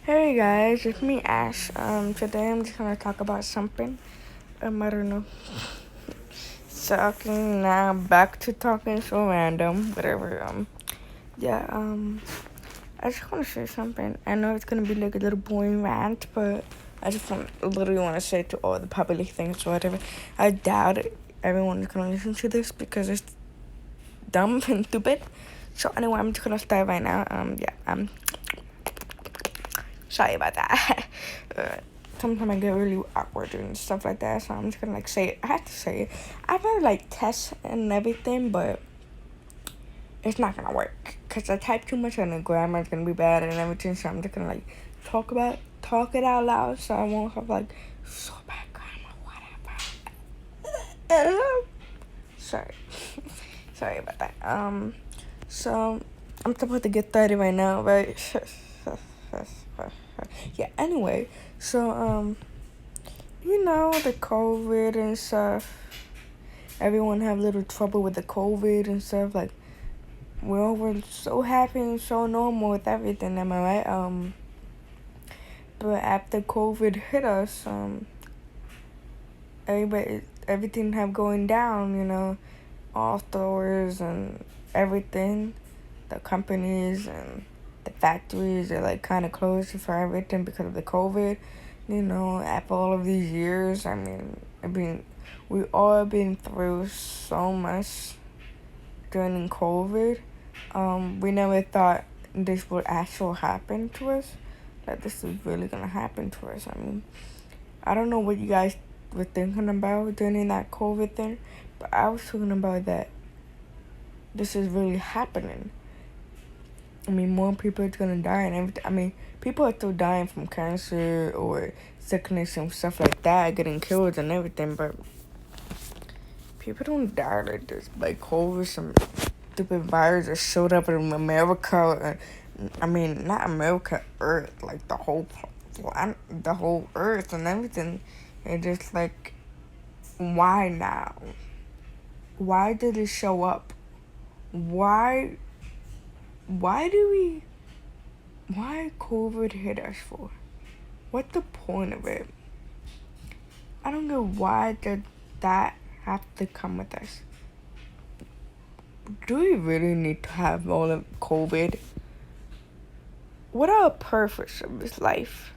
Hey guys, it's me Ash. Today I'm just gonna talk about something. I don't know. Talking now, back to talking so random, whatever. Yeah. I just wanna say something. I know it's gonna be like a little boring rant, but I just literally wanna say to all the public things or whatever. I doubt everyone is gonna listen to this because it's dumb and stupid. So anyway, I'm just gonna start right now. Sorry about that. Sometimes I get really awkward and stuff like that, so I'm just gonna say it. I have to say it. I've had tests and everything, but it's not gonna work because I type too much and the grammar is gonna be bad and everything. So I'm just gonna talk it out loud, so I won't have so bad grammar, whatever. Sorry, sorry about that. So I'm supposed to get 30 right now, right? Yeah, anyway, so the COVID and stuff. Everyone have little trouble with the COVID and stuff. We all were so happy and so normal with everything, am I right? But after COVID hit us, everything have going down, all stores and everything, the companies and the factories are kind of closed for everything because of the COVID. After all of these years, we all been through so much during COVID. We never thought this would actually happen to us. That this is really gonna happen to us. I don't know what you guys were thinking about during that COVID thing, but I was talking about that this is really happening. More people are gonna die and everything. People are still dying from cancer or sickness and stuff like that, getting killed and everything, but people don't die like this. COVID, some stupid virus that showed up in America. Not America, Earth, the whole planet, the whole Earth and everything. And just why now? Why did it show up? Why COVID hit us for? What's the point of it? I don't know why did that have to come with us. Do we really need to have all of COVID? What are the purpose of this life?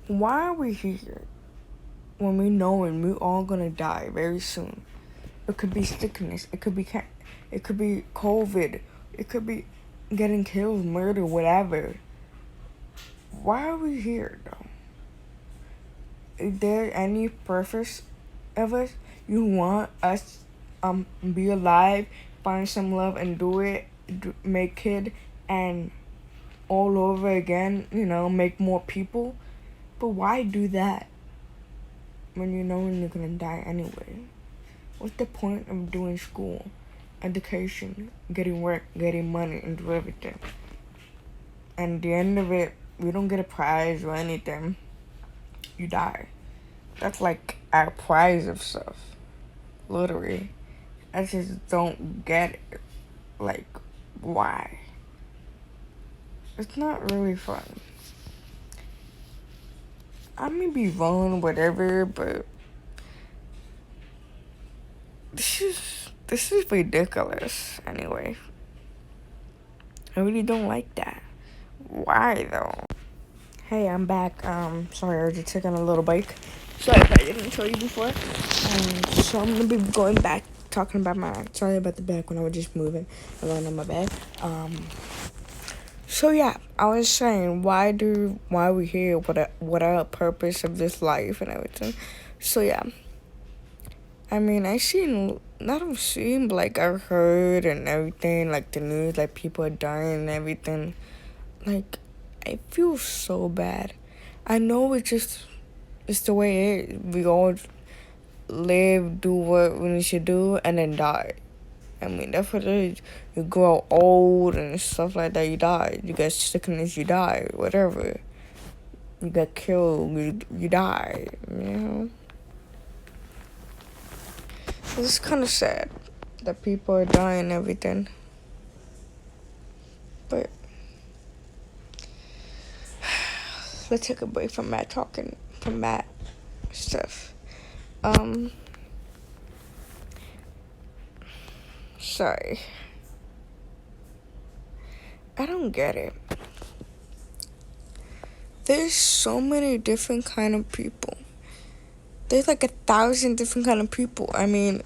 Why are we here when we know we're all gonna die very soon? It could be sickness. It could be COVID. It could be getting killed, murder, whatever. Why are we here, though? Is there any purpose of us? You want us be alive, find some love and do it, make kid and all over again, make more people. But why do that when you know you're gonna die anyway? What's the point of doing school, education, getting work, getting money, and do everything? And at the end of it, we don't get a prize or anything. You die. That's our prize of stuff. Literally. I just don't get it. Why? It's not really fun. I may be wrong, whatever, but this is ridiculous anyway. I really don't like that. Why though? Hey, I'm back. Sorry, I was just taking a little break. Sorry if I didn't tell you before. So I'm gonna be going back talking about sorry about the back when I was just moving around on my bed. So yeah, I was saying why we here? What are the purpose of this life and everything? So yeah. I don't seen, but I heard and everything, the news, people are dying and everything. I feel so bad. I know it's the way it is. We all live, do what we need to do, and then die. That's what it is. You grow old and stuff like that, you die. You get sickness, you die. Whatever. You get killed, you die. It's kind of sad that people are dying and everything. But let's take a break from that talking, from that stuff. Sorry. I don't get it. There's so many different kind of people. There's like 1,000 different kind of people. I mean,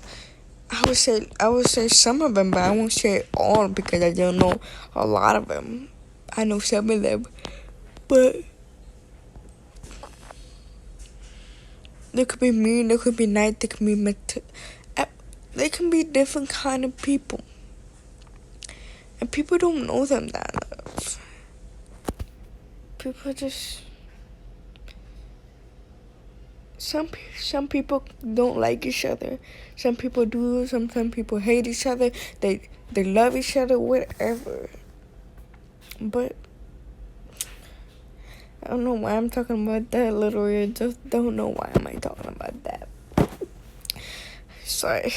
I would say some of them, but I won't say all because I don't know a lot of them. I know some of them, but there could be mean, there could be nice, there could be they can be different kind of people, and people don't know them that enough. People just some people don't like each other. Some people do. Some people hate each other. They love each other, whatever. But I don't know why I'm talking about that. Literally, I just don't know why am I talking about that. Sorry.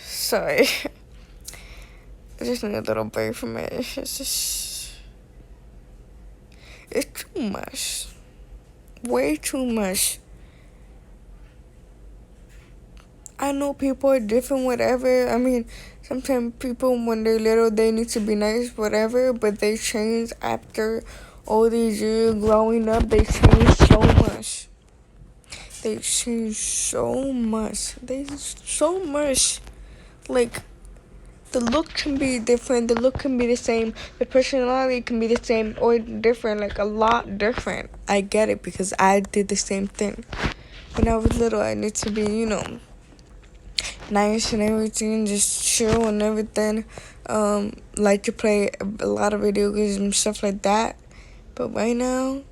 Sorry. I just need a little break from it. It's too much. Way too much. I know people are different, whatever. I mean, sometimes people, when they're little, they need to be nice, whatever. But they change after all these years growing up. They change so much. They change so much. Like, the look can be different. The look can be the same. The personality can be the same or different. Like, a lot different. I get it because I did the same thing. When I was little, I need to be, nice and everything, just chill and everything. Like to play a lot of video games and stuff like that. But right now,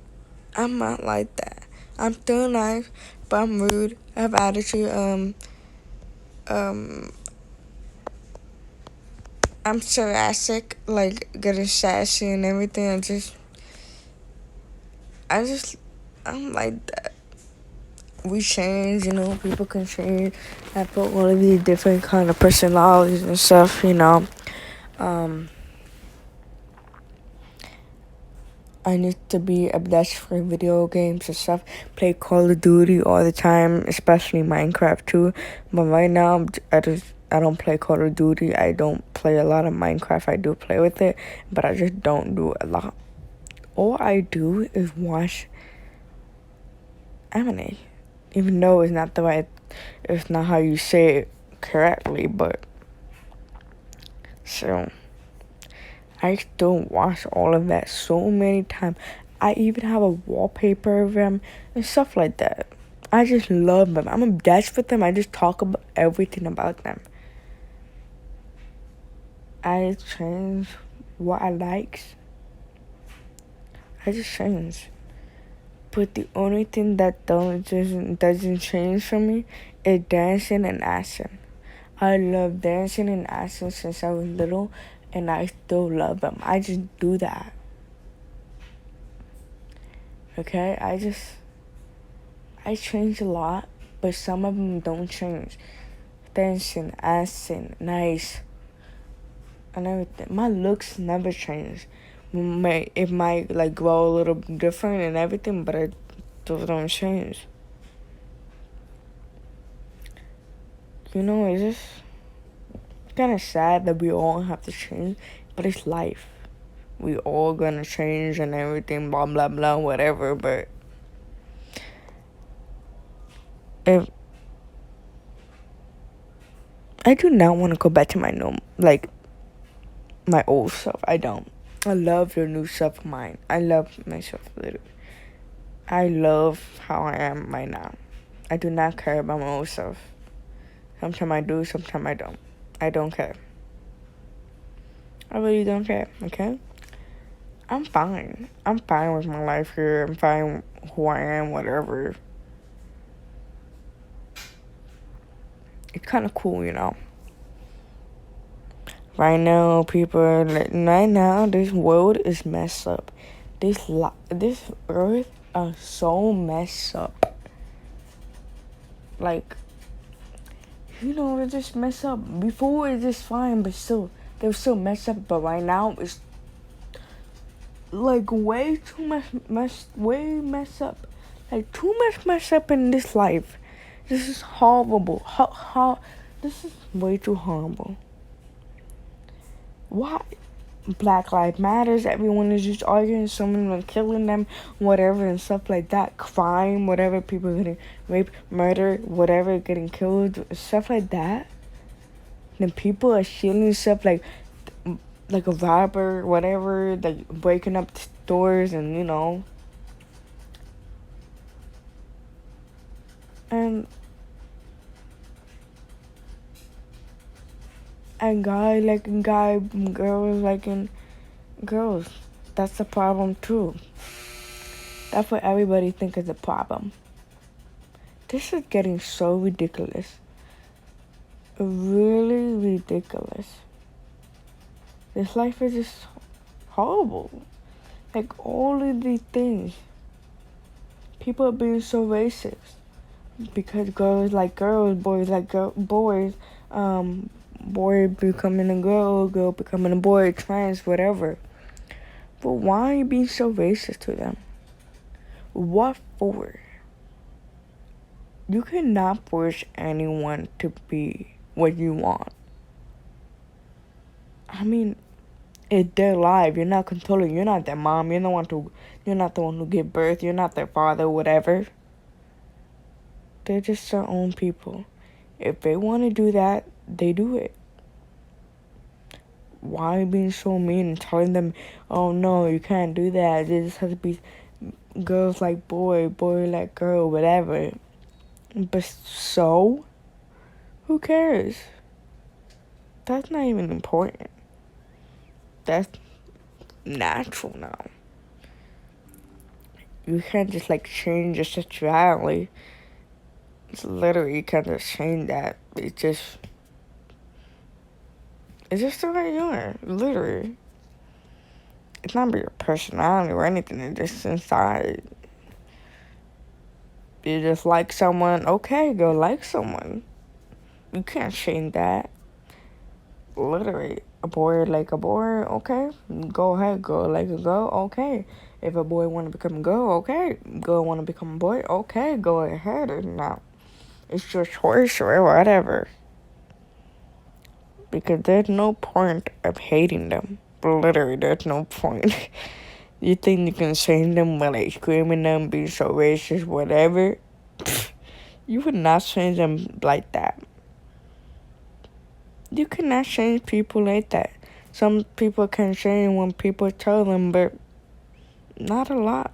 I'm not like that. I'm still nice, but I'm rude. I have attitude. I'm sarcastic, like getting sassy and everything. I'm like that. We change, people can change. I put all of these different kind of personalities and stuff, I need to be obsessed for video games and stuff. Play Call of Duty all the time, especially Minecraft too. But right now, I don't play Call of Duty. I don't play a lot of Minecraft. I do play with it, but I just don't do a lot. All I do is watch anime, even though it's not how you say it correctly, but so I still watch all of that so many times. I even have a wallpaper of them and stuff like that. I just love them. I'm obsessed with them. I just talk about everything about them. I change what I like. I just change. But the only thing that doesn't change for me is dancing and acting. I love dancing and acting since I was little, and I still love them. I just do that. Okay? I change a lot, but some of them don't change. Dancing, acting, nice, and everything. My looks never change. It might like grow a little different and everything, but it don't change. It's just kind of sad that we all have to change, but it's life. We all gonna change and everything, blah blah blah, whatever. But if I do not want to go back to my old self, I don't. I love the new self of mine. I love myself literally. I love how I am right now. I do not care about my old self. Sometimes I do, sometimes I don't. I don't care. I really don't care, okay? I'm fine. I'm fine with my life here. I'm fine with who I am, whatever. It's kind of cool, Right now, this world is messed up. This earth is so messed up. Like, it's just messed up. Before, it's just fine, but still, They're so messed up, but right now it's like way too much way messed up. Like too much messed up in this life. This is horrible. This is way too horrible. Why? Black Lives Matters. Everyone is just arguing, someone like killing them, whatever, and stuff like that. Crime, whatever. People getting raped, murder, whatever, getting killed, stuff like that. Then people are stealing stuff like a robber, whatever, like breaking up stores and and girls liking girls. That's the problem too. That's what everybody thinks is a problem. This is getting so ridiculous. Really ridiculous. This life is just horrible. Like all of these things. People are being so racist. Because girls like girls, boys like boys, boy becoming a girl becoming a boy, trans, whatever. But why are you being so racist to them? What for? You cannot force anyone to be what you want. I mean, it's their life. You're not controlling. You're not their mom. You're not the one who gave birth. You're not their father, whatever. They're just their own people. If they want to do that, they do it. Why are you being so mean and telling them, oh no, you can't do that. It just has to be girls like boy, boy like girl, whatever. But so? Who cares? That's not even important. That's natural now. You can't just change your sexuality. It's literally, you can't just change that. It's just the way you are, literally. It's not your personality or anything, it's just inside. You just like someone, okay, go like someone. You can't change that. Literally, a boy like a boy, okay, go ahead, go like a girl, okay. If a boy want to become a girl, okay. Girl want to become a boy, okay, go ahead. Now, it's your choice or whatever. Because there's no point of hating them. Literally, there's no point. You think you can change them by screaming them, being so racist, whatever? You would not change them like that. You cannot change people like that. Some people can change when people tell them, but not a lot.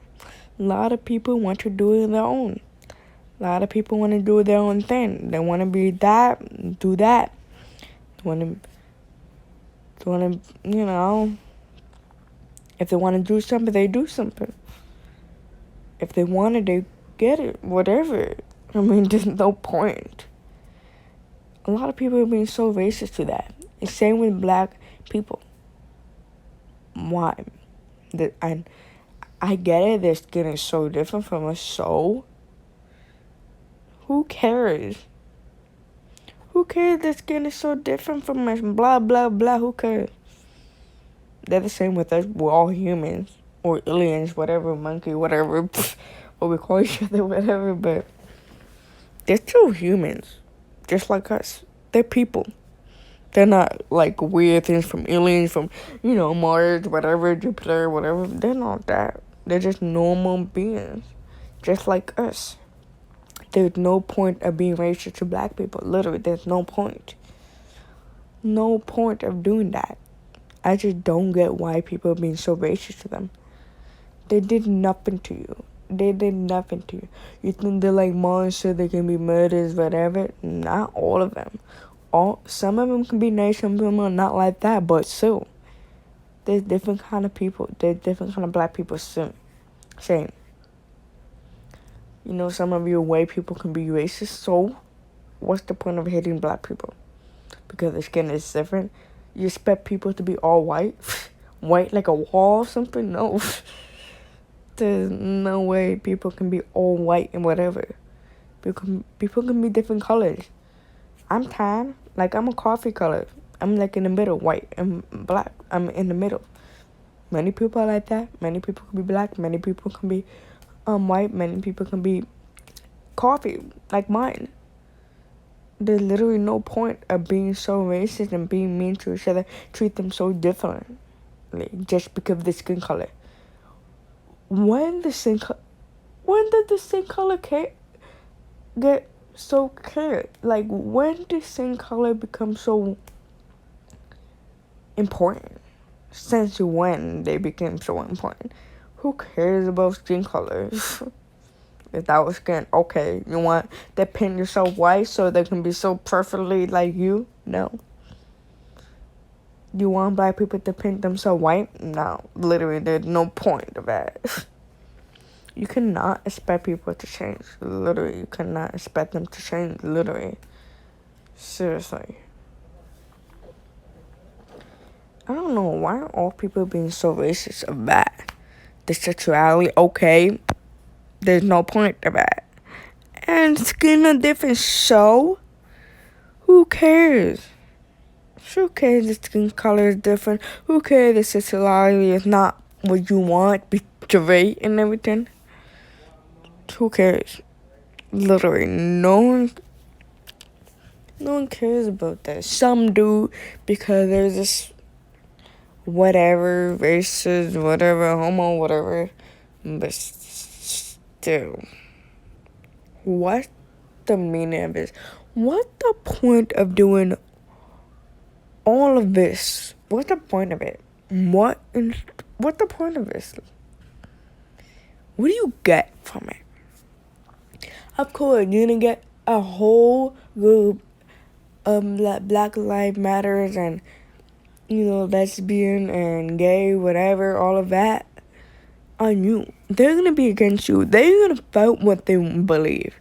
A lot of people want to do it their own. A lot of people want to do their own thing. They want to be that, do that. They want to, if they want to do something, they do something. If they want it, they get it, whatever. I mean, there's no point. A lot of people are being so racist to that. It's same with black people. Why? I get it, their skin is so different from us, so who cares? Who cares their skin is so different from us? Blah, blah, blah, who cares? They're the same with us. We're all humans. Or aliens, whatever, monkey, whatever. What we call each other, whatever. But they're still humans. Just like us. They're people. They're not weird things from aliens, from, Mars, whatever, Jupiter, whatever. They're not that. They're just normal beings. Just like us. There's no point of being racist to black people. Literally, there's no point. No point of doing that. I just don't get why people are being so racist to them. They did nothing to you. They did nothing to you. You think they're like monsters, they can be murderers, whatever? Not all of them. Some of them can be nice, some of them are not like that, but still. There's different kind of people. There's different kind of black people still. Same. Some of you white people can be racist, so what's the point of hating black people? Because their skin is different? You expect people to be all white? White like a wall or something? No. There's no way people can be all white and whatever. People can be different colors. I'm tan. I'm a coffee color. I'm like in the middle, white and black. I'm in the middle. Many people are like that. Many people can be black. Many people can be white. Many people can be coffee, like mine. There's literally no point of being so racist and being mean to each other, treat them so differently just because of the skin color. When did the skin color get so cared? Like, when did skin color become so important? Since when they became so important? Who cares about skin color? If that was skin, okay, you want to paint yourself white so they can be so perfectly like you? No. You want black people to paint themselves white? No. Literally, there's no point of that. You cannot expect people to change. Literally, you cannot expect them to change. Literally. Seriously. I don't know, why are all people being so racist of that? The sexuality, okay. There's no point of that. And skin are different, so who cares? Who cares the skin color is different? Who cares the sexuality is not what you want, be straight and everything? Who cares? Literally, no one cares about that. Some do, because there's this whatever, racist, whatever, homo, whatever. But still, what's the meaning of this? What's the point of doing all of this? What's the point of it? What's the point of this? What do you get from it? Of course, you're gonna get a whole group of Black Lives Matters and, lesbian and gay, whatever, all of that on you. They're gonna be against you. They're gonna fight what they believe.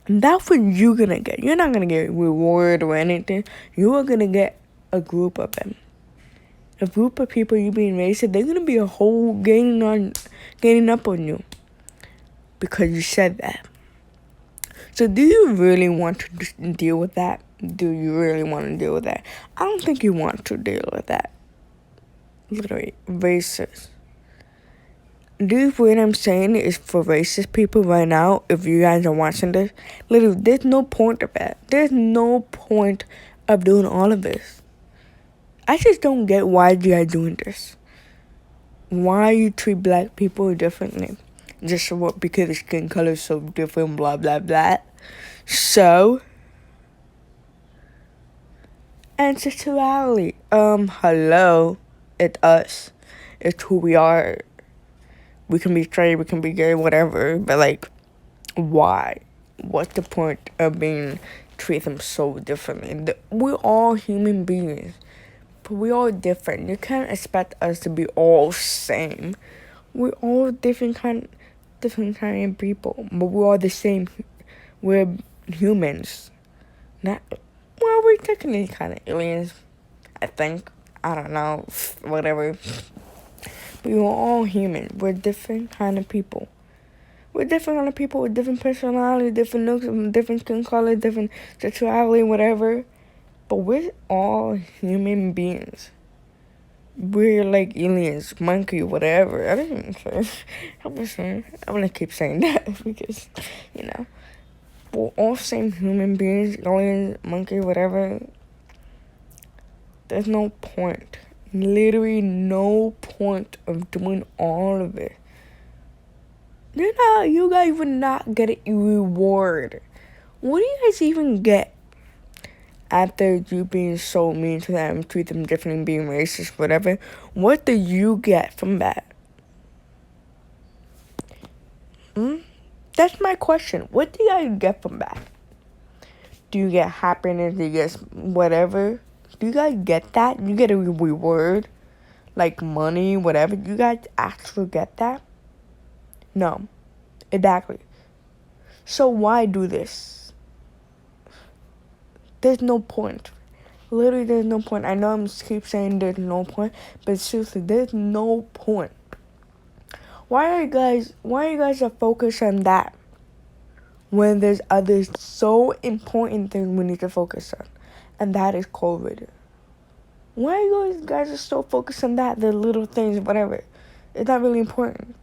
And that's what you're gonna get. You're not gonna get reward or anything. You are gonna get a group of them. A group of people you being racist, they're gonna be a whole gaining up on you. Because you said that. So do you really want to deal with that? Do you really want to deal with that? I don't think you want to deal with that. Literally, racist. Do you feel what I'm saying is for racist people right now, if you guys are watching this? Literally, there's no point of that. There's no point of doing all of this. I just don't get why you guys doing this. Why you treat black people differently? Just what, because the skin color is so different, blah, blah, blah. So, and sexuality. Hello. It's us. It's who we are. We can be straight, we can be gay, whatever. But, like, why? What's the point of being treat them so differently? We're all human beings. But we're all different. You can't expect us to be all same. We're all different kind of people. But we're all the same. We're humans. We're technically kind of aliens, I think. I don't know. Whatever. But we're all human. We're different kind of people. We're different kind of people with different personality, different looks, different skin color, different sexuality, whatever. But we're all human beings. We're like aliens, monkey, whatever. I don't even care. I'm gonna keep saying that because, we're all same human beings, aliens, monkey, whatever. There's no point. Literally no point of doing all of it. You guys would not get a reward. What do you guys even get after you being so mean to them, treat them differently, being racist, whatever? What do you get from that? That's my question. What do you guys get from that? Do you get happiness? Do you get whatever? Do you guys get that? You get a reward? Like money, whatever? Do you guys actually get that? No. Exactly. So why do this? There's no point. Literally, there's no point. I know I'm keep saying there's no point, but seriously, there's no point. Why are you guys are focused on that when there's other so important things we need to focus on? And that is COVID. Why you guys are so focused on that, the little things, whatever? It's not really important.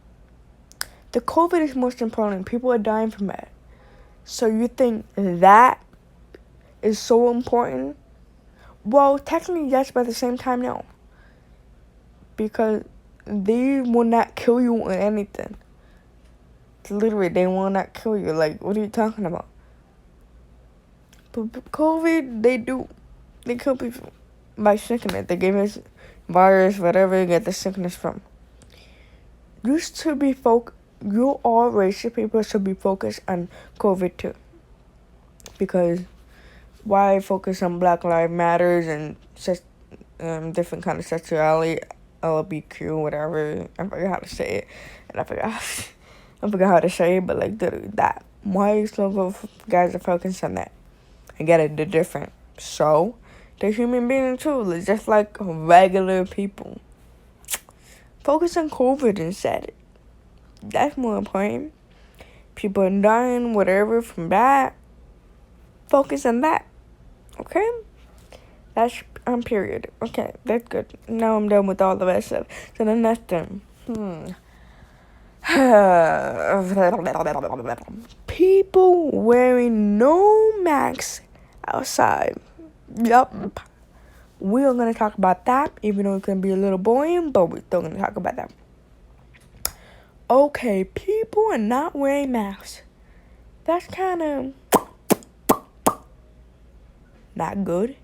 The COVID is most important. People are dying from that. So you think that is so important? Well, technically yes, but at the same time, no. Because they will not kill you or anything. Literally, they will not kill you. Like, what are you talking about? But COVID, they do. They kill people by sickness. They give us virus, whatever you get the sickness from. You all racist people should be focused on COVID too. Because why focus on Black Lives Matters and different kind of sexuality, LBQ, whatever. I forgot how to say it, and I forgot how to say it, but like that. Why so guys are focused on that? I get it, they're different. So they're human beings too, just like regular people. Focus on COVID instead. That's more important. People are dying, whatever, from that. Focus on that. Okay? That's period. Okay, that's good. Now I'm done with all the rest of it. So the next thing. People wearing no masks outside. Yup. We are going to talk about that, even though it can be a little boring, but we're still going to talk about that. Okay, people are not wearing masks. That's kind of not good.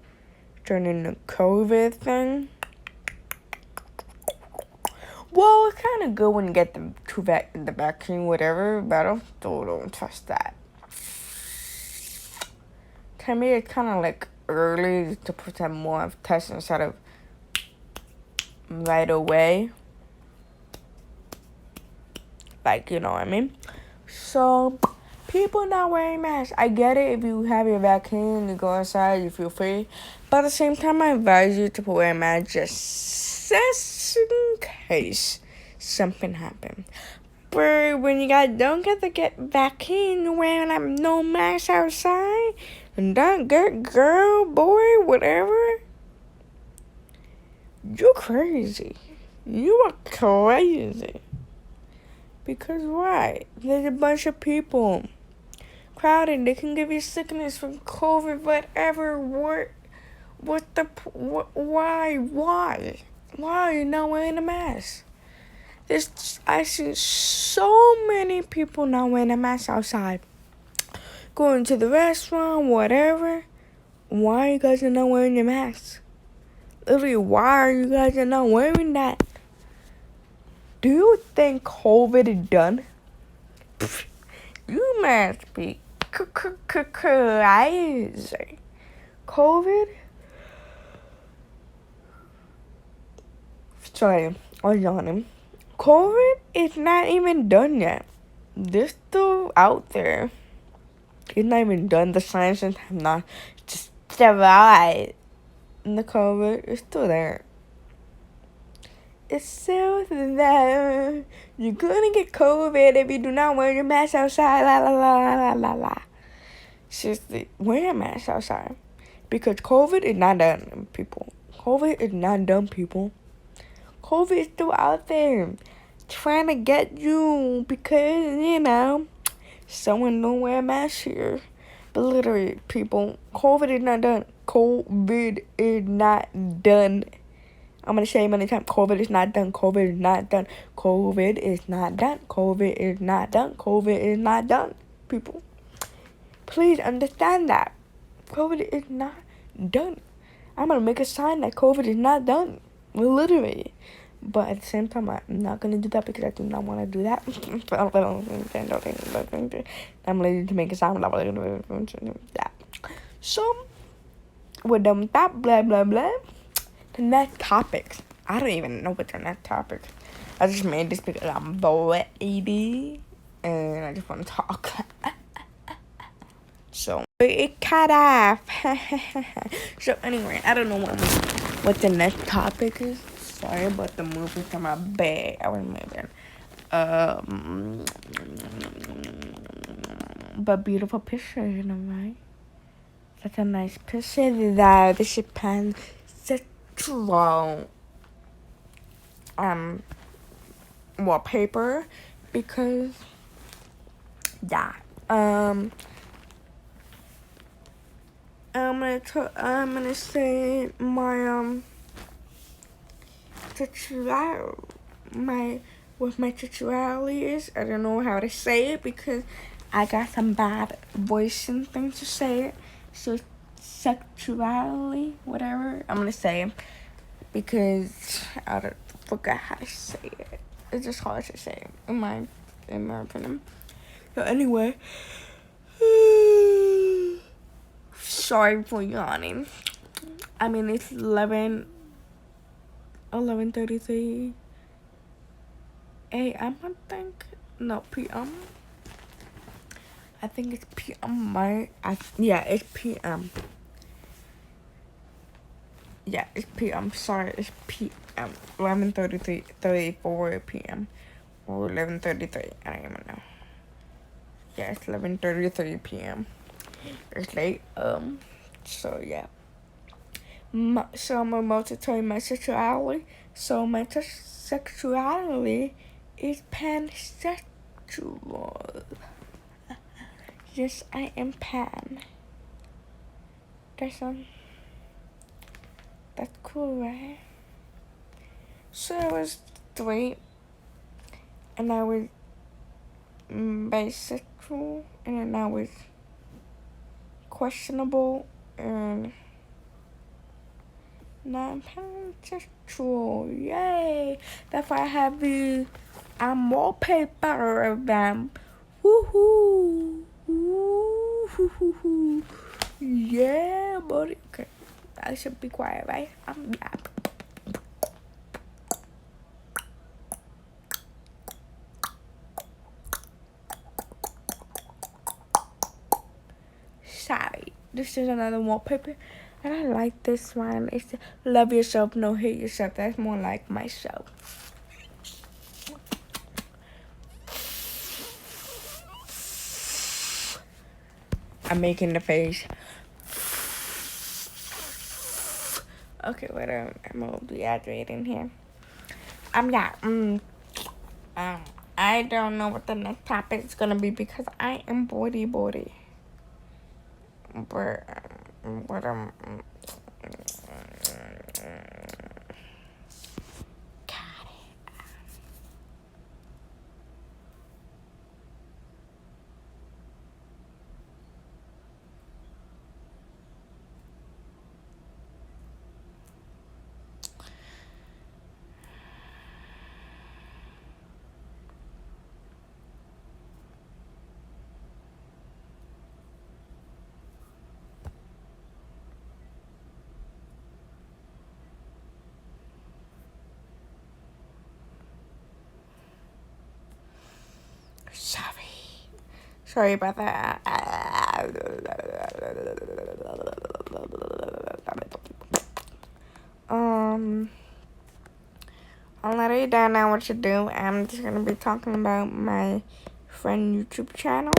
Turning the COVID thing. Well, it's kind of good when you get the vaccine, whatever, but I don't trust that. To me, it's kind of like early to put them more of tests instead of right away. Like, you know what I mean? So, people not wearing masks. I get it if you have your vaccine, you go outside, you feel free. But at the same time, I advise you to wear a mask just in case something happens. But when you don't get to get vaccine, you're wearing no mask outside, and that good girl, boy, whatever, you're crazy. You are crazy. Because why? There's a bunch of people crowded. They can give you sickness from COVID, whatever. Why? Why are you not wearing a mask? I see so many people not wearing a mask outside. Going to the restaurant, whatever. Why you guys are not wearing your masks? Literally, why are you guys not wearing that? Do you think COVID is done? You must be crazy. COVID? Sorry, I was yawning. COVID is not even done yet. They're still out there. It's not even done. The scientists have not just survived. And the COVID is still there. It's still there. You're gonna get COVID if you do not wear your mask outside. La la la la la la. Seriously, wear a mask outside. Because COVID is not done, people. COVID is not done, people. COVID is still out there trying to get you because, someone don't wear a mask here. But literally, people, COVID is not done. COVID is not done. I'm going to say it many times. COVID is not done. COVID is not done. COVID is not done. COVID is not done. COVID is not done, people. Please understand that. COVID is not done. I'm going to make a sign that COVID is not done. Literally. But at the same time, I'm not going to do that because I do not want to do that. I'm ready to make a sign. That. So, we're done with that. Blah, blah, blah. The next topic. I don't even know what the next topic. I just made this because I'm bored, and I just want to talk. So it cut off. So anyway, I don't know what the next topic is. Sorry about the movement to my bed. I was moving. But beautiful picture, right? Such a nice picture that this Japan. sexual wallpaper because yeah. I'm gonna say my sexual my what my sexuality is. I don't know how to say it because I got some bad voice and things to say it. So sexuality, whatever I'm gonna say, because I don't forget how to say it. It's just hard to say in my opinion. So anyway, sorry for yawning. I mean it's 11:33 a.m. I think. No, p.m. I think it's p.m. Yeah, it's p.m. Yeah, it's p.m. Sorry, it's p.m. 34 p.m. or 11:33. I don't even know. Yeah, it's 11:33 p.m. It's late. So yeah. So I'm about to tell you my sexuality. So my sexuality is pansexual. Yes, I am pan. That's cool, right? So I was 3, and I was bisexual, and then I was questionable, and now I'm pansexual. Yay! That's why I have the wallpaper of them. Woohoo! Woohoo! Yeah, buddy. Okay, I should be quiet, right? Yeah. Sorry. This is another wallpaper. And I like this one. It's love yourself, no hate yourself. That's more like myself. I'm making the face. Okay, whatever. I'm gonna be hydrating here. I don't know what the next topic is gonna be because I am body. But what Sorry about that. I'll let you down now what to do. I'm just gonna be talking about my friend YouTube channel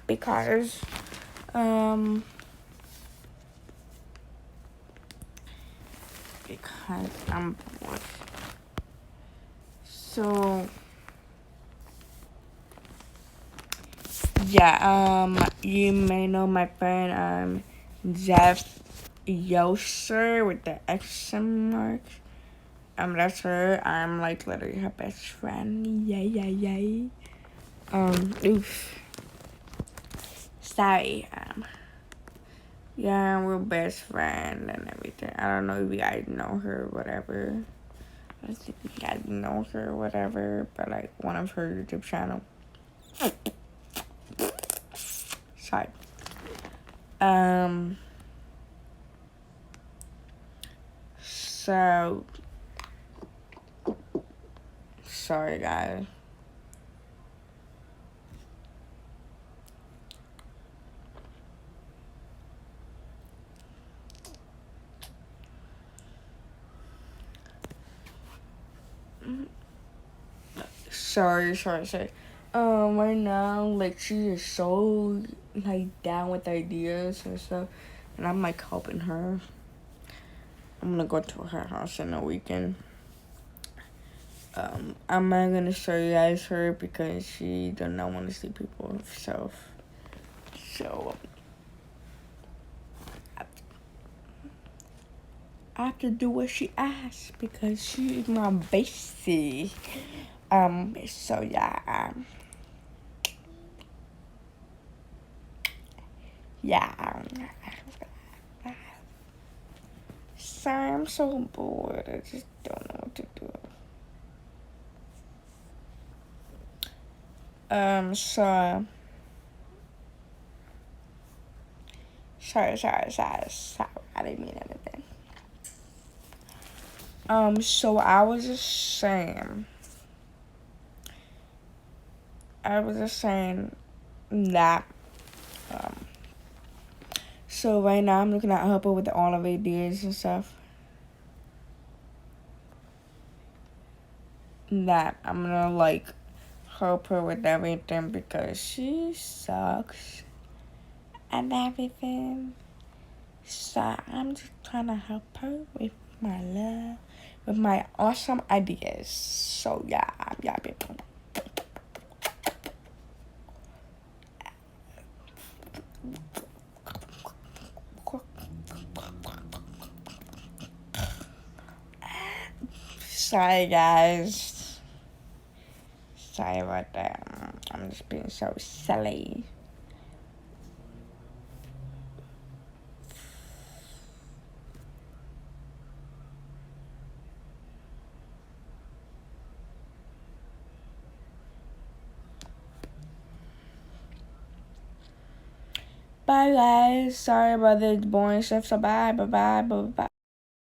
because I'm bored. So yeah, you may know my friend Jeff Yoser with the exclamation mark. That's her. I'm like literally her best friend. Yay. Oof. Sorry. Yeah, we're best friend and everything. I don't know if you guys know her or whatever. I don't think you guys know her or whatever, but like one of her YouTube channel. Sorry. So sorry guys. Sorry. Right now, like, she is so, like, down with ideas and stuff, and I'm, like, helping her. I'm gonna go to her house in the weekend. I'm not gonna show you guys her because she does not want to see people herself. So I have to do what she asks because she's my bestie. So yeah. Yeah. Sorry, I'm so bored. I just don't know what to do. So sorry. I didn't mean anything. So I was just saying that, so right now I'm looking at helping with all of ideas and stuff. That I'm gonna, like, help her with everything because she sucks and everything. So I'm just trying to help her with my love, with my awesome ideas. So yeah. Sorry guys. Sorry about that. I'm just being so silly. Bye guys. Sorry about the boring stuff. So bye.